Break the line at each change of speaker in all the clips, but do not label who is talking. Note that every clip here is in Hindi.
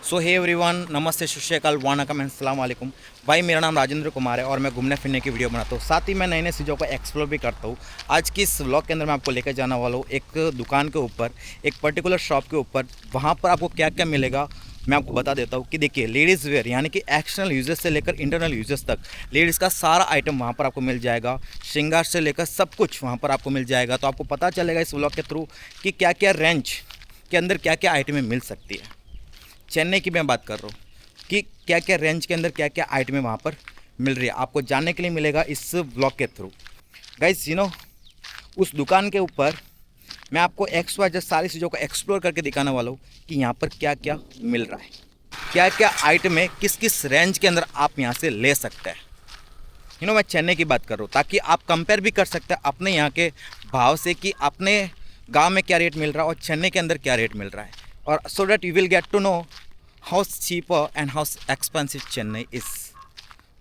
सो हे एवरीवन, नमस्ते, सत श्री अकाल, वालेकुम अस्सलाम वालेकुम। भाई मेरा नाम राजेंद्र कुमार है और मैं घूमने फिरने की वीडियो बनाता हूँ, साथ ही मैं नई नई चीज़ों को एक्सप्लोर भी करता हूँ। आज की इस व्लॉग के अंदर मैं आपको लेकर जाने वाला हूँ एक दुकान के ऊपर, एक पर्टिकुलर शॉप के ऊपर। वहाँ पर आपको क्या क्या मिलेगा मैं आपको बता देता हूँ कि देखिए, लेडीज़ वेयर यानी कि एक्सटर्नल यूजेस से लेकर इंटरनल यूजेस तक लेडीज़ का सारा आइटम वहाँ पर आपको मिल जाएगा। श्रृंगार से लेकर सब कुछ वहाँ पर आपको मिल जाएगा। तो आपको पता चलेगा इस व्लॉग के थ्रू कि क्या क्या रेंज के अंदर क्या क्या आइटमें मिल सकती है। चेन्नई की मैं बात कर रहा हूँ कि क्या क्या रेंज के अंदर क्या क्या आइटमें वहाँ पर मिल रही है, आपको जानने के लिए मिलेगा इस ब्लॉग के थ्रू। गाइस उस दुकान के ऊपर मैं आपको एक्स वाई जेड सारी चीज़ों को एक्सप्लोर करके दिखाने वाला हूँ कि यहाँ पर क्या क्या मिल रहा है, क्या क्या आइटमें किस किस रेंज के अंदर आप यहाँ से ले सकते हैं। मैं चेन्नई की बात कर रहा हूँ ताकि आप कंपेयर भी कर सकते हैं अपने यहाँ के भाव से कि अपने गांव में क्या रेट मिल रहा है और चेन्नई के अंदर क्या रेट मिल रहा है, और so that you will get to know how cheaper and how expensive Chennai is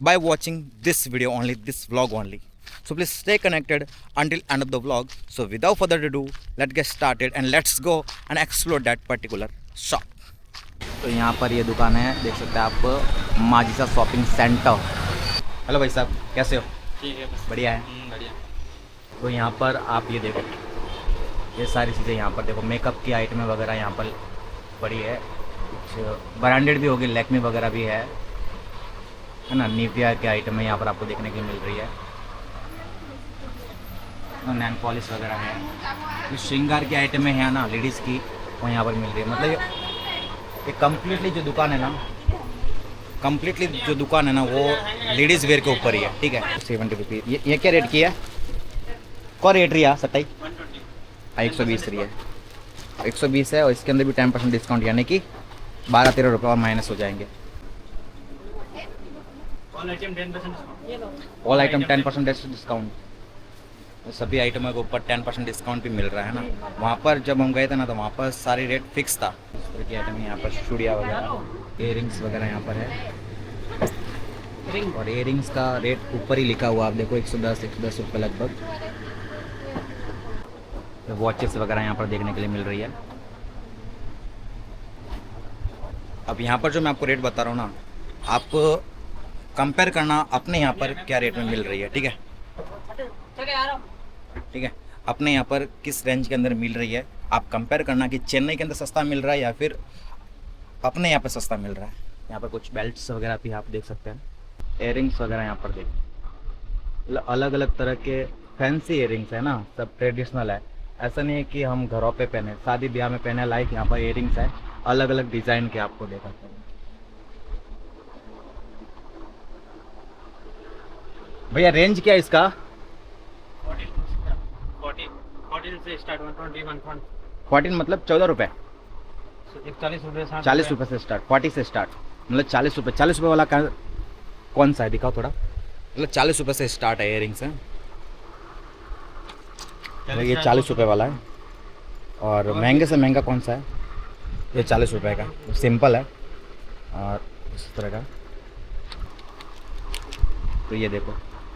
by watching this video only, this vlog only. So please stay connected until end of the vlog. So without further ado, let's get started and let's go and explore that particular shop. तो यहाँ पर ये दुकान है, देख सकते हैं आप, माजिसा शॉपिंग सेंटर। हेलो भाई साहब, कैसे हो?
ठीक है, बस
बढ़िया है।
बढ़िया।
तो यहाँ पर आप ये देखो, ये सारी चीज़ें यहाँ पर देखो, मेकअप की आइटमें वगैरह यहाँ पर पड़ी है। कुछ ब्रांडेड भी होगी, लैक्मे वगैरह भी है ना। निविया के आइटम है यहाँ पर आपको देखने को मिल रही है। नैन पॉलिश वगैरह है, कुछ श्रृंगार की आइटमें हैं ना लेडीज़ की, वो यहाँ पर मिल रही है। मतलब ये कम्प्लीटली जो दुकान है ना, वो लेडीज़ वेयर के ऊपर ही है। ठीक है, 70 रुपीज़। ये क्या रेट की है? कौन रेट रही है? 27 120 रही है, 120 है। और इसके अंदर भी 10% डिस्काउंट, यानी कि 12-13 रुपये और माइनस हो जाएंगे। ऑल आइटम 10% डिस्काउंट, सभी आइटमों के ऊपर 10% डिस्काउंट भी मिल रहा है ना। वहाँ पर जब हम गए थे ना, तो वहाँ पर सारी रेट फिक्स था। इस तरह की आइटम यहाँ पर चूड़िया वगैरह, इयरिंग्स वगैरह यहाँ पर है। और इयरिंग्स का रेट ऊपर ही लिखा हुआ, आप देखो 110 रुपये लगभग। वॉचेस वगैरह यहाँ पर देखने के लिए मिल रही है। अब यहाँ पर जो मैं आपको रेट बता रहा हूँ ना, आप कंपेयर करना अपने यहाँ पर क्या रेट में मिल रही है। ठीक है, ठीक है, अपने यहाँ पर किस रेंज के अंदर मिल रही है, आप कंपेयर करना कि चेन्नई के अंदर सस्ता मिल रहा है या फिर अपने यहाँ पर सस्ता मिल रहा है। यहाँ पर कुछ बेल्ट्स वगैरह भी आप देख सकते हैं, इयरिंग्स वगैरह यहाँ पर देख, अलग अलग तरह के फैंसी इयरिंग्स है ना, सब ट्रेडिशनल है। ऐसा नहीं है कि हम घरों पे पहने, शादी ब्याह में पहने लाइक यहाँ पर इयरिंग्स है, अलग अलग डिज़ाइन के आपको देखा था। भैया रेंज क्या है इसका?
14 से स्टार्ट,
14 मतलब 14 रुपये,
41 रुपये,
40 रुपये से स्टार्ट, 40 से स्टार्ट, मतलब 40 रुपये। 40 रुपये वाला कौन सा है, दिखाओ थोड़ा। मतलब 40 रुपये से स्टार्ट है इयरिंग्स है, ये 40 रुपये वाला है। और महंगे से महंगा कौन सा है? ये 40 रुपये का सिंपल है, और इस तरह का। तो ये देखो,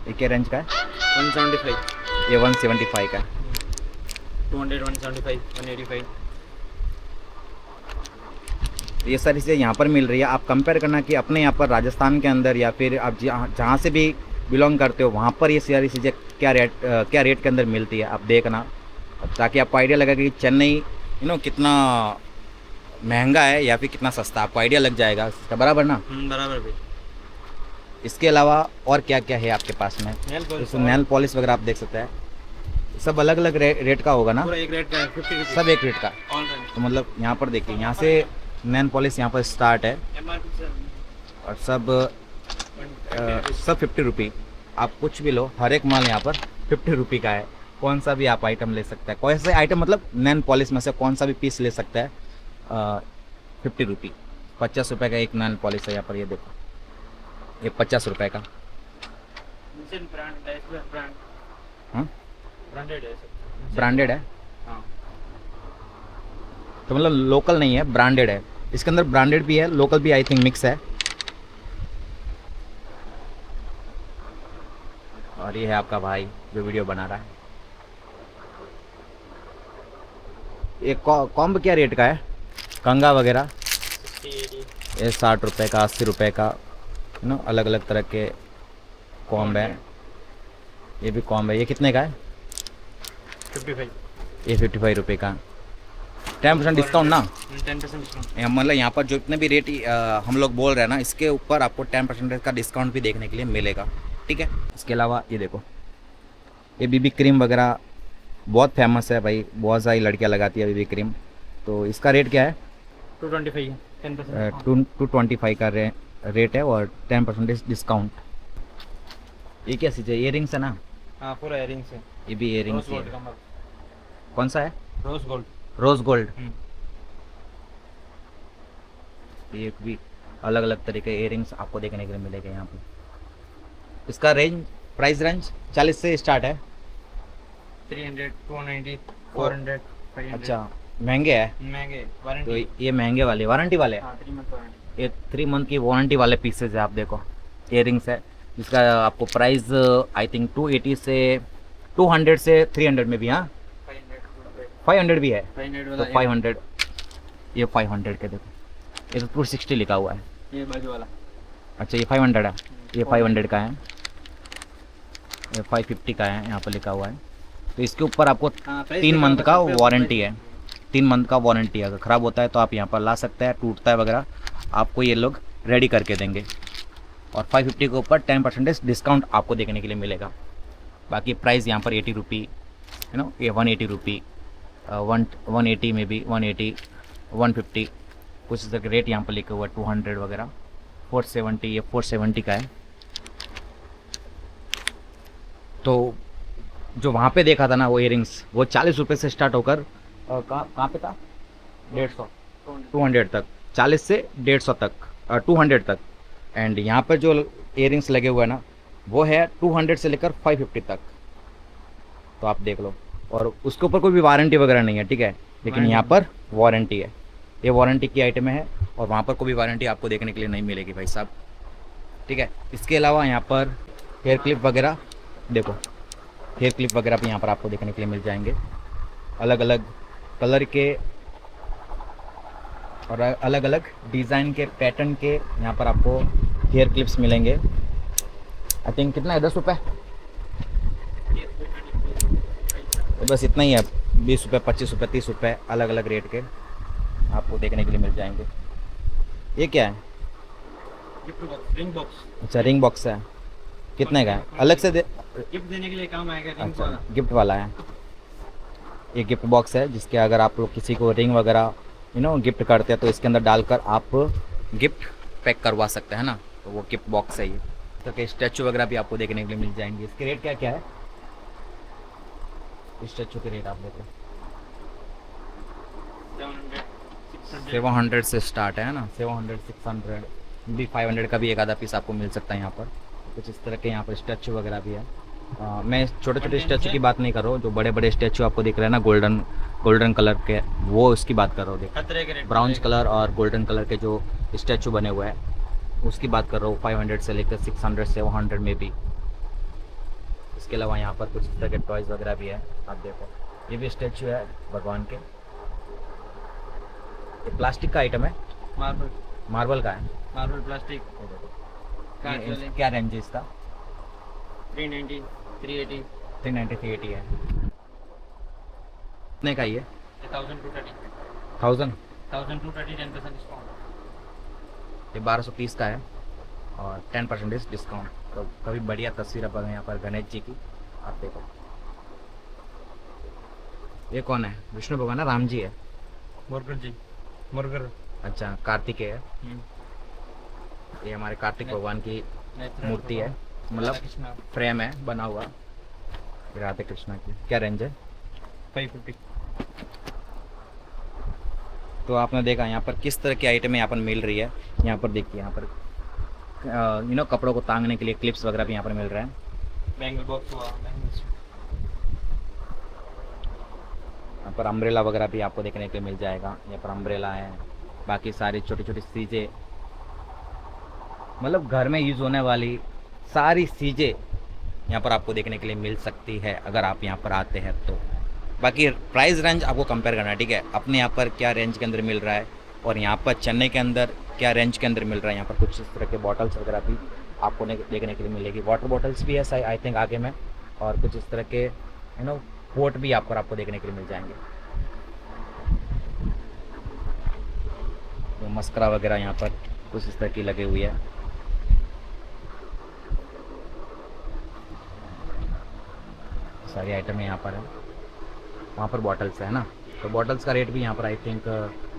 ये क्या रेंज का है?
175,
ये 175 का है।
200, 175, 185।
तो ये सारी चीज़ें यहाँ पर मिल रही है। आप कंपेयर करना कि अपने यहाँ पर राजस्थान के अंदर या फिर आप जहाँ से भी बिलोंग करते हो, वहाँ पर ये सारी चीज़ें क्या रेट के अंदर मिलती है, आप देखना, ताकि आपको आइडिया लगे कि चेन्नई कितना महंगा है या फिर कितना सस्ता, आपको आइडिया लग जाएगा इसका, बराबर ना?
बराबर भी।
इसके अलावा और क्या क्या है आपके पास में? नेल पॉलिश वगैरह आप देख सकते हैं, सब अलग अलग रेट का होगा ना?
पूरा एक रेट का है, 50 रुपये
सब एक रेट का। तो मतलब यहाँ पर देखिए, यहाँ से नेल पॉलिश यहाँ पर स्टार्ट है, और सब 50 रुपये। आप कुछ भी लो, हर एक माल यहाँ पर 50 रुपये का है। कौन सा भी आप आइटम ले सकते हैं, कोई सा आइटम, मतलब नेल पॉलिश में से कौन सा भी पीस ले सकता है। 50 रुपये, 50 रुपये का एक नेल पॉलिश है यहाँ पर। ये देखो, ये 50 रुपये का। ब्रांडेड है,
हाँ।
तो मतलब लोकल नहीं है, ब्रांडेड है। इसके अंदर ब्रांडेड भी है, लोकल भी आई थिंक मिक्स है। और ये है आपका भाई जो वीडियो बना रहा है। ये कॉम्ब क्या रेट का है? कंगा वगैरह
80
ये 60 रुपये का, 80 रुपये का, है ना, अलग अलग तरह के कॉम्ब है। ये भी कॉम्ब है, ये कितने का है?
55
ये 55 रुपये का। 10% डिस्काउंट ना?
10% डिस्काउंट।
मतलब यहाँ पर जो इतने भी रेट हम लोग बोल रहे हैं ना, इसके ऊपर आपको 10% का डिस्काउंट भी देखने के लिए मिलेगा, ठीक है। इसके अलावा ये देखो, ये बीबी क्रीम वगैरह बहुत फेमस है भाई, बहुत सारी लड़कियाँ लगाती है बीबी क्रीम। तो इसका रेट क्या है?
225 है, 10%
225 का रेट है और 10% डिस्काउंट। ये क्या चीज़ है? इयरिंग्स है ना?
हाँ, पूरा इयरिंग्स है।
ये भी इयरिंग्स
रोज
ही
गोल्ड
है।
का
कौन सा है?
Rose gold.
Rose gold.
हम्म।
ये भी अलग अलग तरह के इयरिंग्स आपको देखने के लिए मिलेगा यहाँ पे। इसका प्राइस रेंज 40 से स्टार्ट है।
300, 290, 400, 500।
अच्छा, महंगे है।
महंगे
तो
वारंटी।
ये महंगे वाले वारंटी वाले हैं।
हाँ, 3 मंथ वारंटी।
ये 3 मंथ की वारंटी वाले पीसेज है। आप देखो, इयरिंग्स है जिसका आपको प्राइस आई थिंक 280 से 200 से 300 में भी, हाँ 500 भी है।
500
तो
वाला
500, ये 500 के देखो, ये तो 260 लिखा हुआ है।
ये बाजू वाला।
अच्छा, ये 500 है, ये 500 का है, ये 550 का है यहाँ पर लिखा हुआ है। तो इसके ऊपर आपको
हाँ, प्राइस
3
लिखा
मंथ
होगा
का
सब पे,
वारंटी
प्राइस।
है। 3 मंथ का वारंटी है। अगर ख़राब होता है तो आप यहाँ पर ला सकते हैं, टूटता है वगैरह, आपको ये लोग रेडी करके देंगे। और 550 के ऊपर 10% डिस्काउंट आपको देखने के लिए मिलेगा। बाकी प्राइस यहाँ पर 80 रुपी, है ना, ये 180 रुपी, 180 में भी 180, 150 कुछ रेट यहाँ पर लिखे हुआ है, 200 वगैरह, 470, ये 470 का है। तो जो वहाँ पे देखा था ना वो इयरिंग्स, वो 40 रुपये से स्टार्ट होकर कहाँ पे था? 150, 200 तक, 40 से 150 तक, 200 तक। एंड यहाँ पर जो इयरिंग्स लगे हुए हैं ना, वो है 200 से लेकर 550 तक। तो आप देख लो, और उसके ऊपर कोई भी वारंटी वगैरह नहीं है, ठीक है, लेकिन यहाँ पर वारंटी है। ये वारंटी की आइटम है और वहाँ पर कोई भी वारंटी आपको देखने के लिए नहीं मिलेगी भाई साहब, ठीक है। इसके अलावा यहाँ पर हेयर क्लिप वगैरह देखो, हेयर क्लिप वगैरह भी यहाँ पर आपको देखने के लिए मिल जाएंगे, अलग अलग कलर के और अलग अलग डिज़ाइन के, पैटर्न के यहाँ पर आपको हेयर क्लिप्स मिलेंगे। आई थिंक कितना है, 10 रुपये, तो बस इतना ही है। 20 रुपये, 25 रुपये, 30 रुपये, अलग अलग रेट के आपको देखने के लिए मिल जाएंगे। ये क्या है?
Gift box, ring box.
अच्छा, रिंग बॉक्स है, कितने का है? अलग से
गिफ्ट देने के लिए काम आएगा, रिंग
अच्छा,
वाला।
गिफ्ट वाला है। ये गिफ्ट बॉक्स है जिसके अगर आप लोग किसी को रिंग वगैरह गिफ्ट करते हैं तो इसके अंदर डालकर आप गिफ्ट पैक करवा सकते हैं ना, तो वो गिफ्ट बॉक्स है ये। तो के स्टैचू वगैरह भी आपको देखने के लिए मिल जाएंगे। इसके रेट क्या क्या है? स्टैचू के रेट आप देखो,
700, 600।
700 से स्टार्ट है ना, 700, 600 भी, 500 का भी एक आधा पीस आपको मिल सकता है यहाँ पर। कुछ इस तरह के यहाँ पर स्टैचू वगैरह भी है। मैं छोटे छोटे स्टैचू की बात नहीं कर रहा हूँ, जो बड़े बड़े स्टैचू आपको दिख रहे हैं ना, गोल्डन कलर के, वो उसकी बात कर रहा हूँ। देखो,
खतरे के रेट।
ब्राउन कलर और गोल्डन कलर के जो स्टैचू बने हुए हैं उसकी बात कर रहा हूँ। 500 से लेकर 600, 700 में भी। इसके अलावा यहाँ पर कुछ इस तरह के टॉयज़ वगैरह भी है। आप देखो, ये भी स्टैचू है भगवान के। ये प्लास्टिक का आइटम है, मार्बल का है।
Marble plastic.
ये देखो,
कांच
ये
वाले।
क्या रेंज है इसका?
390, 380,
390, 380 है। कितने का ये?
1230,
1000?
1230, 10% डिस्काउंट।
ये 1230 का है और 10% डिस्काउंट। तो कभी बढ़िया तस्वीर अब यहाँ पर गणेश जी की, आप देखो। ये कौन है? विष्णु भगवान है, राम जी है?
मुर्गर जी, मुर्गर।
अच्छा, कार्तिकेय है। ये हमारे कार्तिक भगवान की मूर्ति है, मतलब
कृष्णा।
फ्रेम है बना हुआ, राधे कृष्णा की। क्या रेंज है?
550।
तो आपने देखा यहाँ पर किस तरह की आइटम यहाँ पर मिल रही है। यहाँ पर देखिए, यहाँ पर कपड़ों को टांगने के लिए क्लिप्स वगैरह भी यहाँ पर मिल रहे हैं।
बैंगल बॉक्स हुआ, बैंगल्स।
यहाँ पर अम्ब्रेला वगैरह भी आपको देखने के लिए मिल जाएगा। यहाँ पर अम्ब्रेला है, बाकी सारी छोटी छोटी चीज़ें, मतलब घर में यूज़ होने वाली सारी चीज़ें यहाँ पर आपको देखने के लिए मिल सकती है अगर आप यहाँ पर आते हैं तो। बाकी प्राइस रेंज आपको कंपेयर करना है, ठीक है, अपने यहाँ पर क्या रेंज के अंदर मिल रहा है और यहाँ पर चेन्नई के अंदर क्या रेंज के अंदर मिल रहा है। यहाँ पर कुछ इस तरह के बॉटल्स वगैरह भी आपको देखने के लिए मिलेगी। वाटर बॉटल्स भी है आई थिंक आगे में, और कुछ इस तरह के पोर्ट भी आपको देखने के लिए मिल जाएंगे। तो मस्करा वगैरह यहाँ पर कुछ इस तरह की लगे हुई है। सारी आइटम यहाँ पर है। वहाँ पर बॉटल्स है ना, तो बॉटल्स का रेट भी यहाँ पर आई थिंक,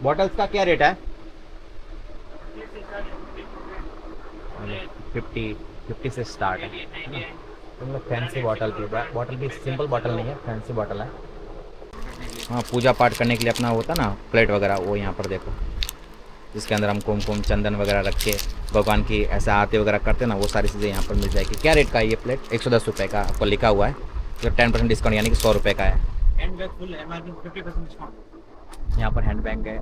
बॉटल्स का क्या रेट है? 50 से स्टार्ट है ना। तो मतलब फैंसी बॉटल भी सिंपल बॉटल नहीं है, फैंसी बॉटल है। हाँ, पूजा पाठ करने के लिए अपना होता ना प्लेट वगैरह, वो यहाँ पर देखो, जिसके अंदर हम कुमकुम चंदन वगैरह रख के भगवान की ऐसा आरती वगैरह करते हैं ना, वो सारी चीज़ें यहाँ पर मिल जाएगी। क्या रेट का है ये प्लेट? 110 रुपये का आपको लिखा हुआ है, जो 10% डिस्काउंट यानी कि 100 रुपये का है।
Hand bag full MRP 50% discount.
यहाँ पर हैंड बैग है,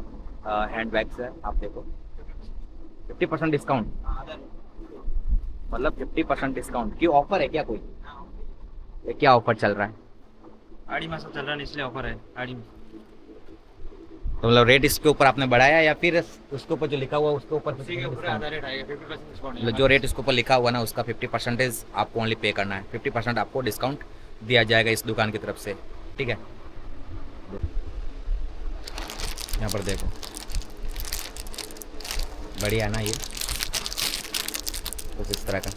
हैंड बैग्स है, आप देखो 50% डिस्काउंट, मतलब 50% डिस्काउंट की ऑफर है क्या कोई? ये क्या ऑफर चल रहा है?
आड़ी मासा चल रहा है इसलिए ऑफर है आड़ी में।
तो मतलब रेट इसके ऊपर आपने बढ़ाया या फिर उसके ऊपर जो लिखा हुआ है उसके ऊपर
उसी के ऊपर आधा रेट आएगा, 50% डिस्काउंट।
मतलब जो रेट इसके ऊपर लिखा हुआ ना उसका 50% आपको ओनली पे करना है। 50% आपको डिस्काउंट दिया जाएगा इस दुकान की तरफ से, ठीक है। यहाँ पर देखो, बढ़िया है ना ये, कुछ इस तरह का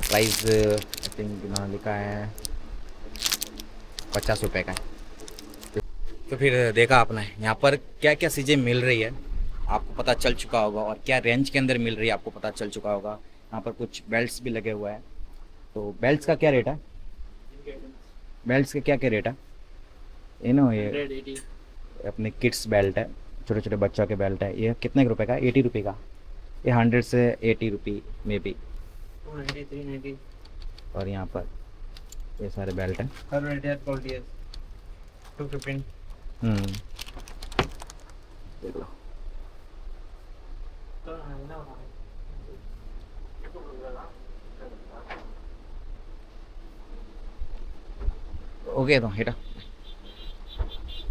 प्राइस आई थिंक यहाँ लिखा है 50 रुपये का है। तो फिर देखा आपने यहाँ पर क्या क्या चीज़ें मिल रही है आपको पता चल चुका होगा, और क्या रेंज के अंदर मिल रही है आपको पता चल चुका होगा। यहाँ पर कुछ बेल्ट्स भी लगे हुए हैं, तो बेल्ट्स का क्या रेट है? बेल्ट्स के क्या क्या रेट है? ये अपने किड्स बेल्ट है, छोटे छोटे बच्चों के बेल्ट है। ये कितने रुपए का? 80 रुपये का। ये 100 से 80 रुपये में भी।
390।
और यहाँ पर ये सारे बेल्ट हैं।
215।
देख लो। ओके, तो हेटा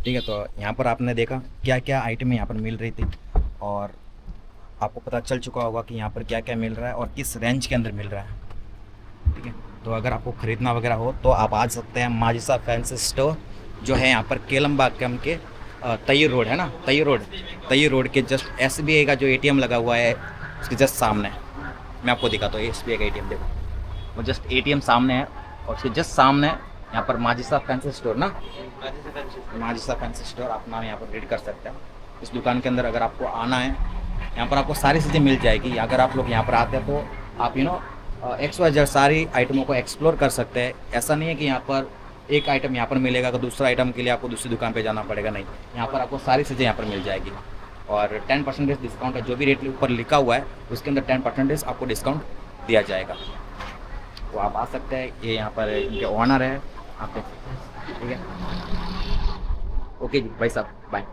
ठीक है। तो यहाँ पर आपने देखा क्या क्या आइटम यहाँ पर मिल रही थी, और आपको पता चल चुका होगा कि यहाँ पर क्या क्या मिल रहा है और किस रेंज के अंदर मिल रहा है, ठीक है। तो अगर आपको ख़रीदना वगैरह हो तो आप आ सकते हैं माजिसा फैंसी स्टोर, जो है यहाँ पर केलमबाग के तैय्यूर रोड है ना, तैय्यूर रोड के जस्ट SBI का जो ATM लगा हुआ है उसके जस्ट सामने। मैं आपको दिखाता हूँ SBI का ATM, देखो वो जस्ट ATM सामने है, और उसके जस्ट सामने यहाँ पर माजिसा फैंसी स्टोर ना, माजिसा फैंसी स्टोर आप नाम यहाँ पर रीड कर सकते हैं। इस दुकान के अंदर अगर आपको आना है, यहाँ पर आपको सारी चीज़ें मिल जाएगी। अगर आप लोग यहाँ पर आते हैं तो आप XYZ सारी आइटमों को एक्सप्लोर कर सकते हैं। ऐसा नहीं है कि यहाँ पर एक आइटम यहाँ पर मिलेगा तो दूसरा आइटम के लिए आपको दूसरी दुकान पे जाना पड़ेगा, नहीं, यहाँ पर आपको सारी चीज़ें यहाँ पर मिल जाएगी। और 10% डिस्काउंट है, जो भी रेट ऊपर लिखा हुआ है उसके अंदर 10% आपको डिस्काउंट दिया जाएगा। तो आप आ सकते हैं, ये यहाँ पर इनके ऑनर है, आप देख सकते हैं, ठीक है। ओके जी भाई साहब, बाय।